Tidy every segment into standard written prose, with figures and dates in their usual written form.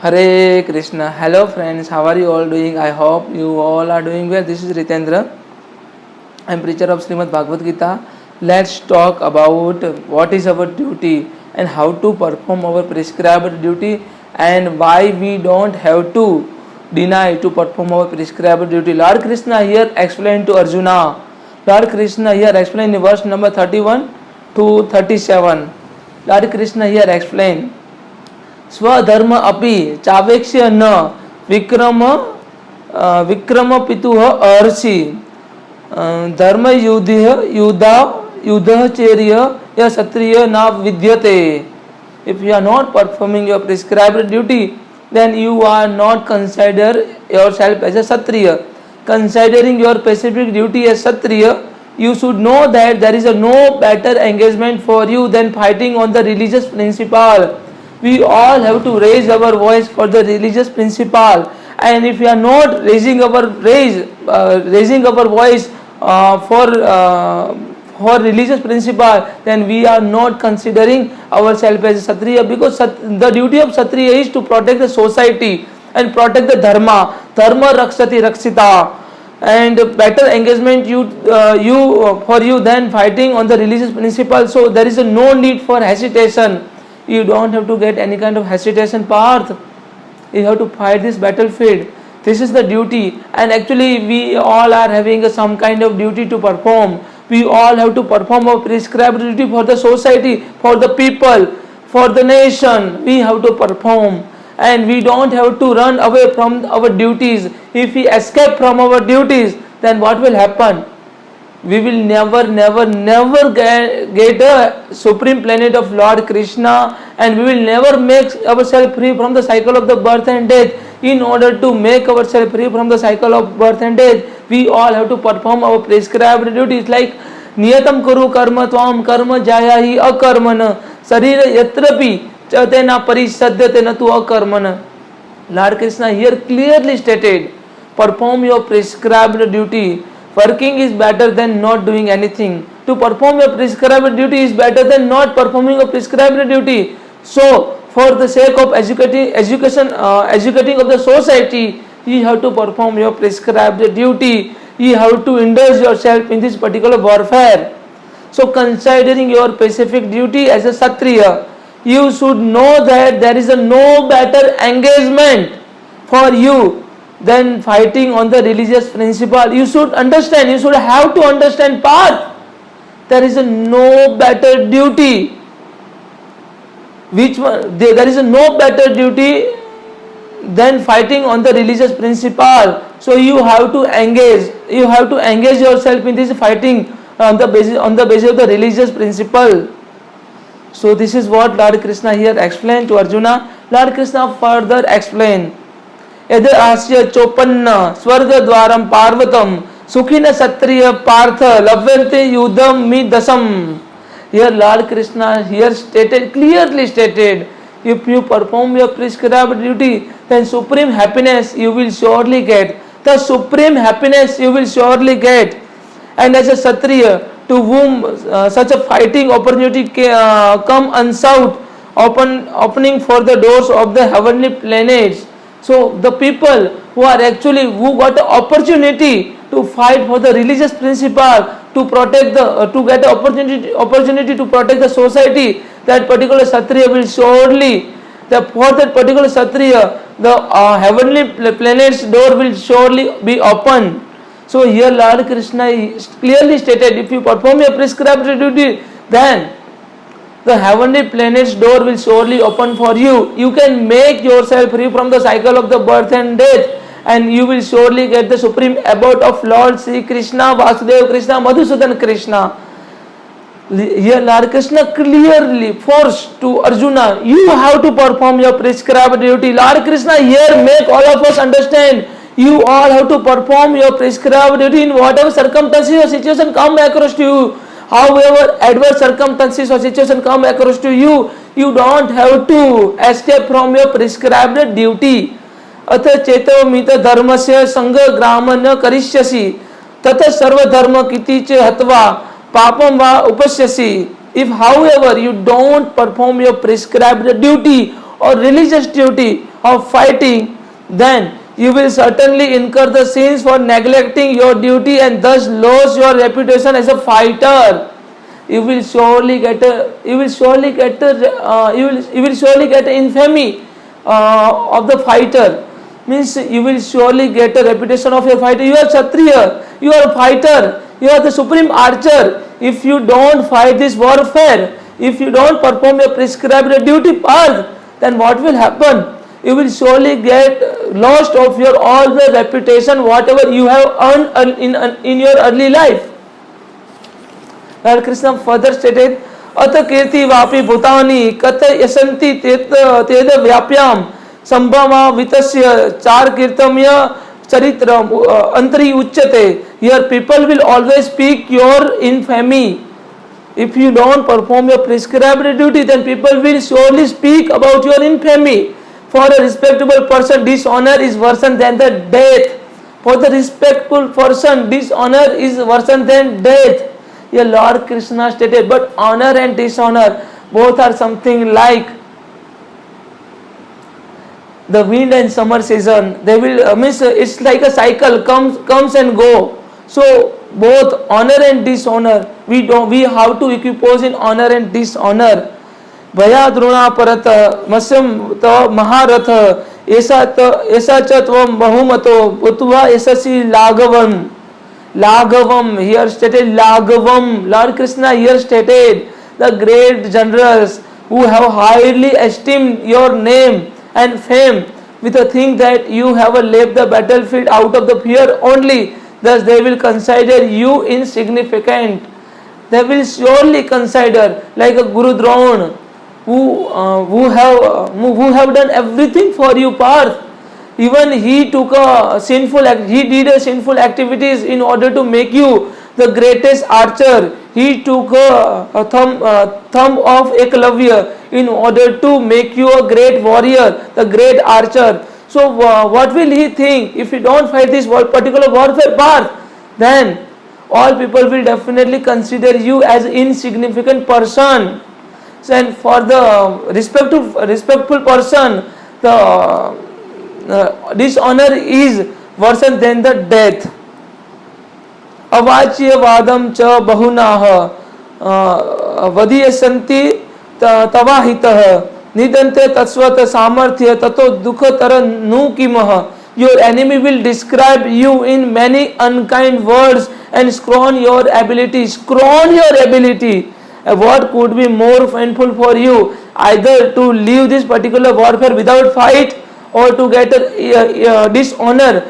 Hare Krishna. Hello friends, how are you all doing? I hope you all are doing well. This is Ritendra. I am preacher of Srimad Bhagavad Gita. Let's talk about what is our duty and how to perform our prescribed duty and why we don't have to deny to perform our prescribed duty. Lord Krishna here explained to Arjuna. Lord Krishna here explained in verse number 31 to 37. Lord Krishna here explained स्वधर्म अपि चावेक्ष्य न विक्रम विक्रम पितुः अर्षि धर्म युद्धचर्य या क्षत्रिय न विद्यते. If you are not performing your prescribed duty, then you are not consider yourself as a kshatriya. Considering your specific duty as kshatriya, you should know that there is no better engagement for you than fighting on the religious principle. We all have to raise our voice for the religious principle, and if we are not raising our voice for religious principle, then we are not considering ourselves as kshatriya, because the duty of kshatriya is to protect the society and protect the dharma rakshati rakshita, and better engagement for you than fighting on the religious principle. So there is no need for hesitation. You don't have to get any kind of hesitation path. You have to fight this battlefield. This is the duty, and actually we all are having some kind of duty to perform. We all have to perform our prescribed duty for the society, for the people, for the nation. We have to perform, and we don't have to run away from our duties. If we escape from our duties, then what will happen? We will never get a supreme planet of Lord Krishna, and we will never make ourselves free from the cycle of the birth and death. In order to make ourselves free from the cycle of birth and death, we all have to perform our prescribed duties, like niyatam kuru karma tvam karma jayahi akarmana sarira yatrapi chatena parisadyate natu akarmana. Lord Krishna here clearly stated, perform your prescribed duty. Working is better than not doing anything. To perform your prescribed duty is better than not performing a prescribed duty. So, for the sake of educating of the society, you have to perform your prescribed duty. You have to indulge yourself in this particular warfare. So, considering your specific duty as a kshatriya, you should know that there is no better engagement for you than fighting on the religious principle. You should understand, you should have to understand path. There is no better duty. There is no better duty than fighting on the religious principle. So you have to engage yourself in this fighting on the basis of the religious principle. So this is what Lord Krishna here explained to Arjuna. Lord Krishna further explained, यद आस्य चोपन्न स्वर्ग द्वारम पार्वतम सुखिन क्षत्रिय पार्थ लभ्यन्ते युद्धम मिदसम. Here Lord Krishna here clearly stated, if you perform your prescribed duty, then supreme happiness you will surely get. The supreme happiness you will surely get. And as a kshatriya, to whom such a fighting opportunity come unsought, opening for the doors of the heavenly planets. So the people who got the opportunity to fight for the religious principle, to protect to get the opportunity to protect the society, that particular kshatriya will surely, for that particular kshatriya, the heavenly planet's door will surely be open. So here Lord Krishna clearly stated, if you perform your prescribed duty, then the heavenly planet's door will surely open for you. You can make yourself free from the cycle of the birth and death, and you will surely get the supreme abode of Lord Sri Krishna, Vasudeva Krishna, Madhusudan Krishna. Here Lord Krishna clearly forced to Arjuna, you have to perform your prescribed duty. Lord Krishna here make all of us understand, you all have to perform your prescribed duty in whatever circumstances or situation come across to you. However adverse circumstances or situation come across to you, you don't have to escape from your prescribed duty. अथ चेतोमित धर्मस्य संग ग्राम न करिष्यसि तथ सर्व धर्म किति च हत्वा पापम वा उपस्यसि. If however you don't perform your prescribed duty or religious duty of fighting, then you will certainly incur the sins for neglecting your duty and thus lose your reputation as a fighter. You will surely get infamy of the fighter. Means you will surely get a reputation of a fighter. You are Kshatriya, you are a fighter, you are the supreme archer. If you don't fight this warfare, if you don't perform your prescribed duty path, then what will happen? You will surely get lost of your all the reputation whatever you have earned in your early life. Lord Krishna further stated, अत कीर्ति वापि भूतानि कथ यशन्ति तेद व्याप्याम संभवा वितस्य चार कीर्तम्य चरित्र अंतरी उच्यते. Here people will always speak your infamy. If you don't perform your prescribed duty, then people will surely speak about your infamy. For a respectable person, dishonor is worse than the death. For the respectful person, dishonor is worse than death. Here Lord Krishna stated, but honor and dishonor both are something like the wind and summer season. They will means it's like a cycle, comes and go. So both honor and dishonor, we have to equipoise in honor and dishonor. भया द्रोणा परत मस्यम तव महारथ ऐसा च त्वं बहुमतो भूत्वा यशसि Laghavam here stated Laghavam. Lord Krishna here stated the great generals who have highly esteemed your name and fame with a thing that you have left the battlefield out of the fear only. Thus they will consider you insignificant. They will surely consider like a Guru Drona who have done everything for you, Parth. Even he did a sinful activities in order to make you the greatest archer. He took a thumb of Eklavya in order to make you a great warrior, the great archer. So what will he think if you don't fight this particular warfare path? Then all people will definitely consider you as insignificant person. So, and for the respectful person, the dishonor is worse than the death. अवाच्य वादम च बहुनाः वदीयसन्ति तवाहितः निदन्ते तत्स्वत सामर्थ्य ततो दुःखतर नु किमः. Your enemy will describe you in many unkind words and scorn your ability. What could be more painful for you? Either to leave this particular warfare without fight, or to get a dishonor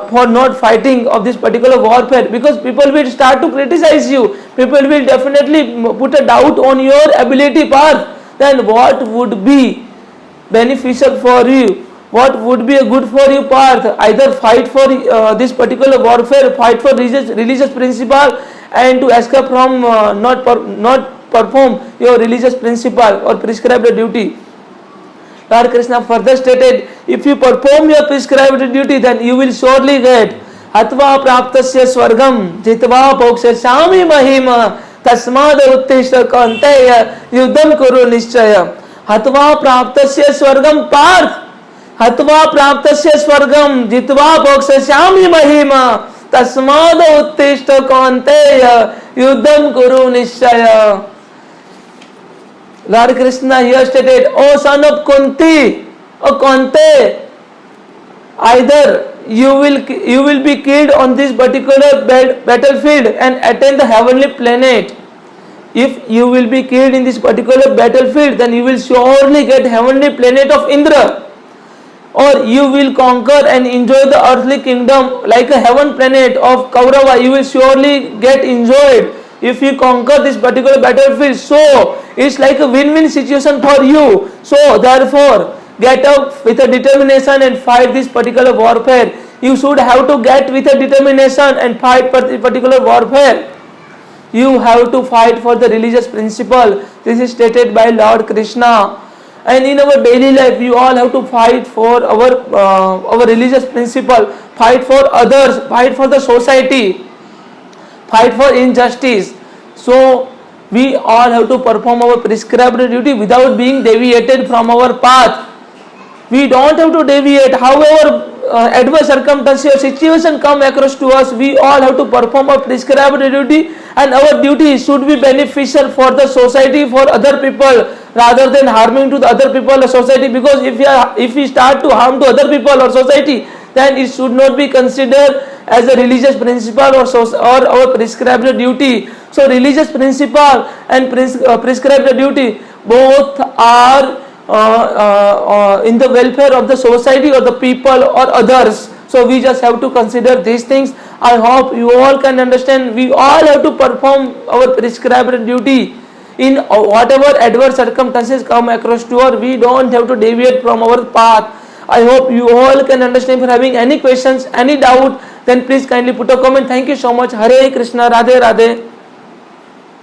for not fighting of this particular warfare, because people will start to criticize you. People will definitely put a doubt on your ability path. Then what would be beneficial for you? What would be a good for you path? Either fight for this particular warfare, fight for religious principle, and to escape from not perform your religious principle or prescribed duty. Lord Krishna further stated, if you perform your prescribed duty, then you will surely get Hatva praptasya swargam jitva pokshashami mahima tasmad uttishta kanteya yuddham kuru nischaya. Hatva praptasya swargam parth. Hatva praptasya swargam jitva pokshashami mahima tasmad uttishta kanteya yuddham kuru nischaya. Lord Krishna here stated, O son of Kunti, O Kante, either you will be killed on this particular battlefield and attain the heavenly planet. If you will be killed in this particular battlefield, then you will surely get heavenly planet of Indra. Or you will conquer and enjoy the earthly kingdom like a heaven planet of Kaurava. You will surely get enjoyed if you conquer this particular battlefield. So it's like a win-win situation for you. So therefore, get up with a determination and fight this particular warfare. You should have to get with a determination and fight for this particular warfare. You have to fight for the religious principle. This is stated by Lord Krishna. And in our daily life, we all have to fight for our religious principle, fight for others, fight for the society, fight for injustice. So We all have to perform our prescribed duty without being deviated from our path. We don't have to deviate. However, adverse circumstances or situation come across to us, we all have to perform our prescribed duty, and our duty should be beneficial for the society, for other people, rather than harming to the other people or society. Because if we start to harm to other people or society, then it should not be considered as a religious principle or our prescribed duty. So religious principle and prescribed duty both are in the welfare of the society or the people or others. So we just have to consider these things. I hope you all can understand. We all have to perform our prescribed duty in whatever adverse circumstances come across to us. We don't have to deviate from our path. I hope you all can understand. If you are having any questions, any doubt, then please kindly put a comment. Thank you so much. Hare Krishna. Radhe Radhe.